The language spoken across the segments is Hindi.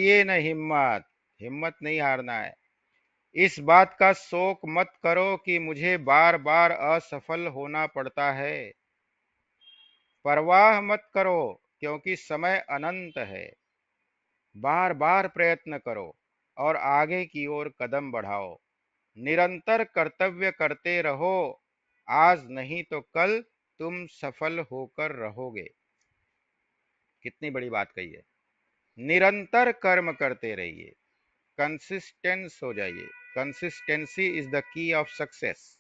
ये न हिम्मत, हिम्मत नहीं हारना है। इस बात का शोक मत करो कि मुझे बार बार असफल होना पड़ता है। परवाह मत करो क्योंकि समय अनंत है। बार बार प्रयत्न करो और आगे की ओर कदम बढ़ाओ। निरंतर कर्तव्य करते रहो। आज नहीं तो कल तुम सफल होकर रहोगे। कितनी बड़ी बात कही है। निरंतर कर्म करते रहिए, कंसिस्टेंस हो जाइए। Consistency is the key of success.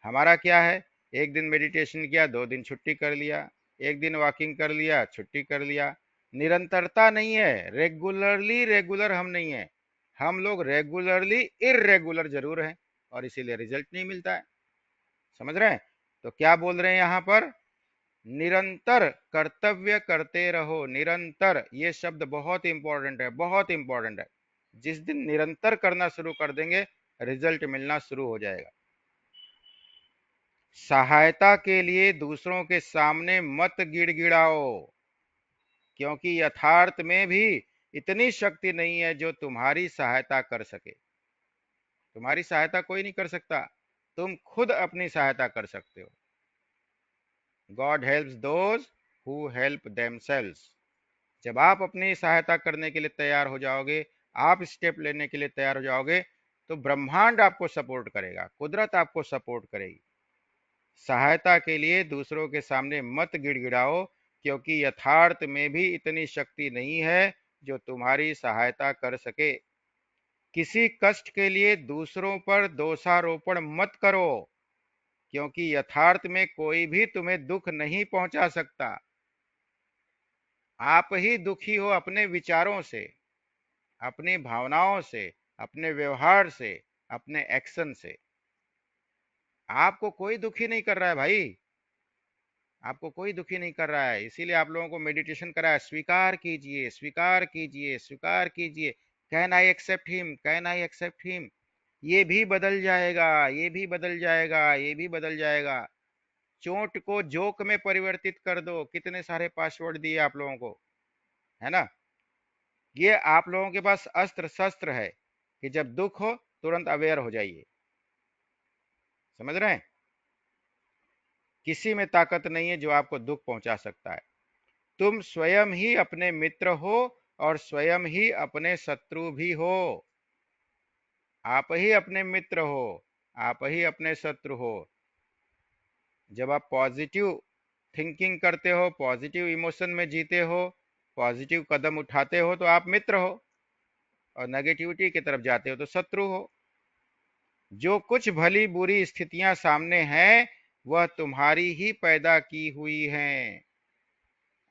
हमारा क्या है, एक दिन मेडिटेशन किया, 2 दिन छुट्टी कर लिया, एक दिन वॉकिंग कर लिया, छुट्टी कर लिया। निरंतरता नहीं है, रेगुलरली रेगुलर हम नहीं है। हम लोग रेगुलरली इरेगुलर जरूर हैं और इसीलिए रिजल्ट नहीं मिलता है। समझ रहे हैं? तो क्या बोल रहे हैं यहां पर, निरंतर कर्तव्य करते रहो। निरंतर ये शब्द बहुत इंपॉर्टेंट है, बहुत इंपॉर्टेंट है। जिस दिन निरंतर करना शुरू कर देंगे, रिजल्ट मिलना शुरू हो जाएगा। सहायता के लिए दूसरों के सामने मत गिड़गिड़ाओ, क्योंकि यथार्थ में भी इतनी शक्ति नहीं है जो तुम्हारी सहायता कर सके। तुम्हारी सहायता कोई नहीं कर सकता, तुम खुद अपनी सहायता कर सकते हो। God helps those who help themselves. जब आप अपनी सहायता करने के लिए तैयार हो जाओगे, आप स्टेप लेने के लिए तैयार हो जाओगे, तो ब्रह्मांड आपको सपोर्ट करेगा, कुदरत आपको सपोर्ट करेगी। सहायता के लिए दूसरों के सामने मत गिड़गिड़ाओ, क्योंकि यथार्थ में भी इतनी शक्ति नहीं है जो तुम्हारी सहायता कर सके। किसी कष्ट के लिए दूसरों पर दोषारोपण मत करो, क्योंकि यथार्थ में कोई भी तुम्हें दुख नहीं पहुंचा सकता। आप ही दुखी हो अपने विचारों से, अपनी भावनाओं से, अपने व्यवहार से, अपने एक्शन से। आपको कोई दुखी नहीं कर रहा है भाई, आपको कोई दुखी नहीं कर रहा है। इसीलिए आप लोगों को मेडिटेशन कराया, स्वीकार कीजिए, स्वीकार कीजिए, स्वीकार कीजिए। Can I accept him, can I accept him. ये भी बदल जाएगा, ये भी बदल जाएगा, ये भी बदल जाएगा। चोट को जोक में परिवर्तित कर दो। कितने सारे पासवर्ड दिए आप लोगों को, है ना। ये आप लोगों के पास अस्त्र शस्त्र है कि जब दुख हो तुरंत अवेयर हो जाइए। समझ रहे हैं? किसी में ताकत नहीं है जो आपको दुख पहुंचा सकता है। तुम स्वयं ही अपने मित्र हो और स्वयं ही अपने शत्रु भी हो। आप ही अपने मित्र हो, आप ही अपने शत्रु हो। जब आप पॉजिटिव थिंकिंग करते हो, पॉजिटिव इमोशन में जीते हो, पॉजिटिव कदम उठाते हो, तो आप मित्र हो, और नेगेटिविटी की तरफ जाते हो तो शत्रु हो। जो कुछ भली बुरी स्थितियां सामने हैं, वह तुम्हारी ही पैदा की हुई हैं।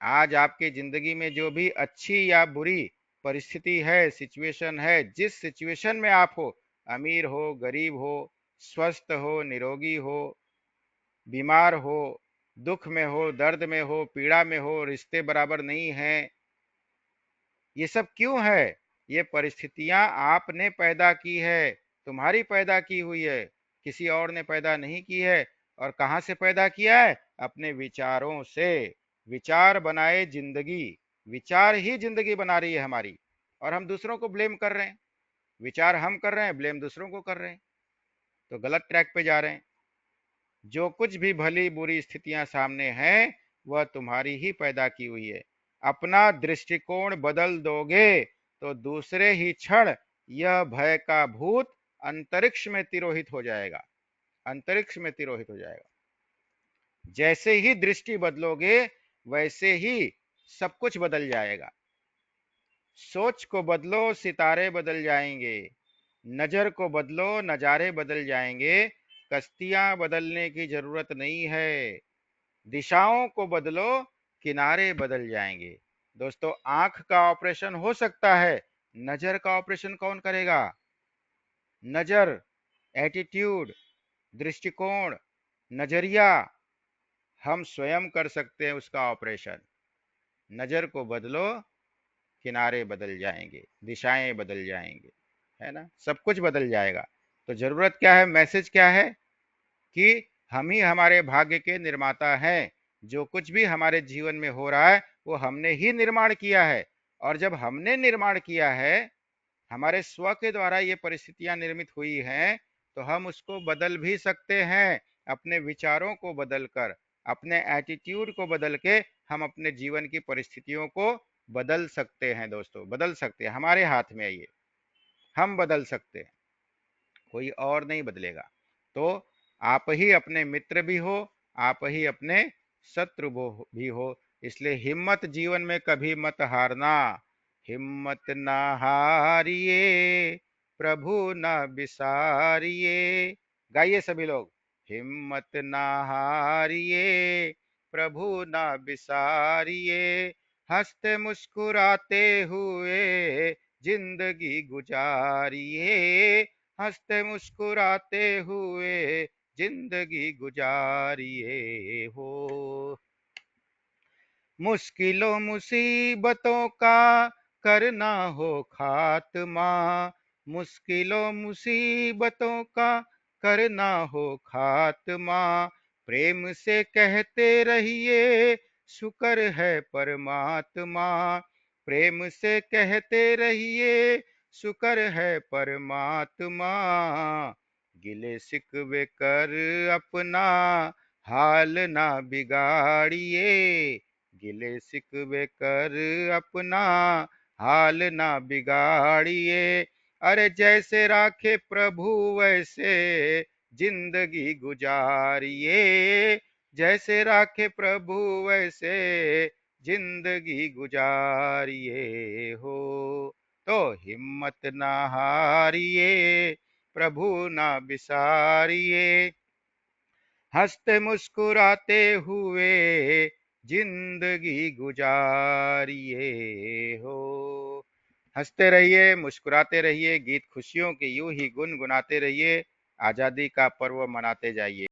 आज आपकी जिंदगी में जो भी अच्छी या बुरी परिस्थिति है, सिचुएशन है, जिस सिचुएशन में आप हो, अमीर हो, गरीब हो, स्वस्थ हो, निरोगी हो, बीमार हो, दुख में हो, दर्द में हो, पीड़ा में हो, रिश्ते बराबर नहीं हैं, ये सब क्यों है? ये परिस्थितियां आपने पैदा की है, तुम्हारी पैदा की हुई है, किसी और ने पैदा नहीं की है। और कहां से पैदा किया है? अपने विचारों से। विचार बनाए जिंदगी, विचार ही जिंदगी बना रही है हमारी, और हम दूसरों को ब्लेम कर रहे हैं। विचार हम कर रहे हैं, ब्लेम दूसरों को कर रहे हैं, तो गलत ट्रैक पे जा रहे हैं। जो कुछ भी भली बुरी स्थितियां सामने हैं, वह तुम्हारी ही पैदा की हुई है। अपना दृष्टिकोण बदल दोगे तो दूसरे ही क्षण यह भय का भूत अंतरिक्ष में तिरोहित हो जाएगा। अंतरिक्ष में तिरोहित हो जाएगा। जैसे ही दृष्टि बदलोगे, वैसे ही सब कुछ बदल जाएगा। सोच को बदलो, सितारे बदल जाएंगे। नजर को बदलो, नजारे बदल जाएंगे। कश्तियां बदलने की जरूरत नहीं है। दिशाओं को बदलो, किनारे बदल जाएंगे। दोस्तों, आंख का ऑपरेशन हो सकता है, नजर का ऑपरेशन कौन करेगा? नजर, एटीट्यूड, दृष्टिकोण, नजरिया, हम स्वयं कर सकते हैं उसका ऑपरेशन। नजर को बदलो, किनारे बदल जाएंगे, दिशाएं बदल जाएंगे, है ना, सब कुछ बदल जाएगा। तो जरूरत क्या है, मैसेज क्या है, कि हम ही हमारे भाग्य के निर्माता हैं। जो कुछ भी हमारे जीवन में हो रहा है, वो हमने ही निर्माण किया है। और जब हमने निर्माण किया है, हमारे स्व के द्वारा ये परिस्थितियां निर्मित हुई हैं, तो हम उसको बदल भी सकते हैं। अपने विचारों को बदलकर, अपने एटीट्यूड को बदल के हम अपने जीवन की परिस्थितियों को बदल सकते हैं दोस्तों, बदल सकते हैं। हमारे हाथ में है ये, हम बदल सकते हैं, कोई और नहीं बदलेगा। तो आप ही अपने मित्र भी हो, आप ही अपने शत्रु भी हो। इसलिए हिम्मत जीवन में कभी मत हारना। हिम्मत ना हारिए, प्रभु ना बिसारिए। गाइए सभी लोग। हिम्मत ना हारिए, प्रभु ना बिसारिए। हंसते मुस्कुराते हुए जिंदगी गुजारिए। हंसते मुस्कुराते हुए जिंदगी गुजारिए हो। मुश्किलों मुसीबतों का करना हो खात्मा। मुश्किलों मुसीबतों का करना हो खात्मा। प्रेम से कहते रहिए शुक्र है परमात्मा। प्रेम से कहते रहिए शुक्र है परमात्मा। गिले शिकवे कर अपना हाल ना बिगाड़िए। गिले शिकवे कर अपना हाल ना बिगाड़िए। अरे जैसे राखे प्रभु वैसे जिंदगी गुजारिए। जैसे राखे प्रभु वैसे जिंदगी गुजारिए हो। तो हिम्मत ना हारिए, प्रभु ना बिसारिए। हंसते मुस्कुराते हुए जिंदगी गुजारिए हो। हंसते रहिए, मुस्कुराते रहिए, गीत खुशियों के यूं ही गुनगुनाते रहिए। आजादी का पर्व मनाते जाइए।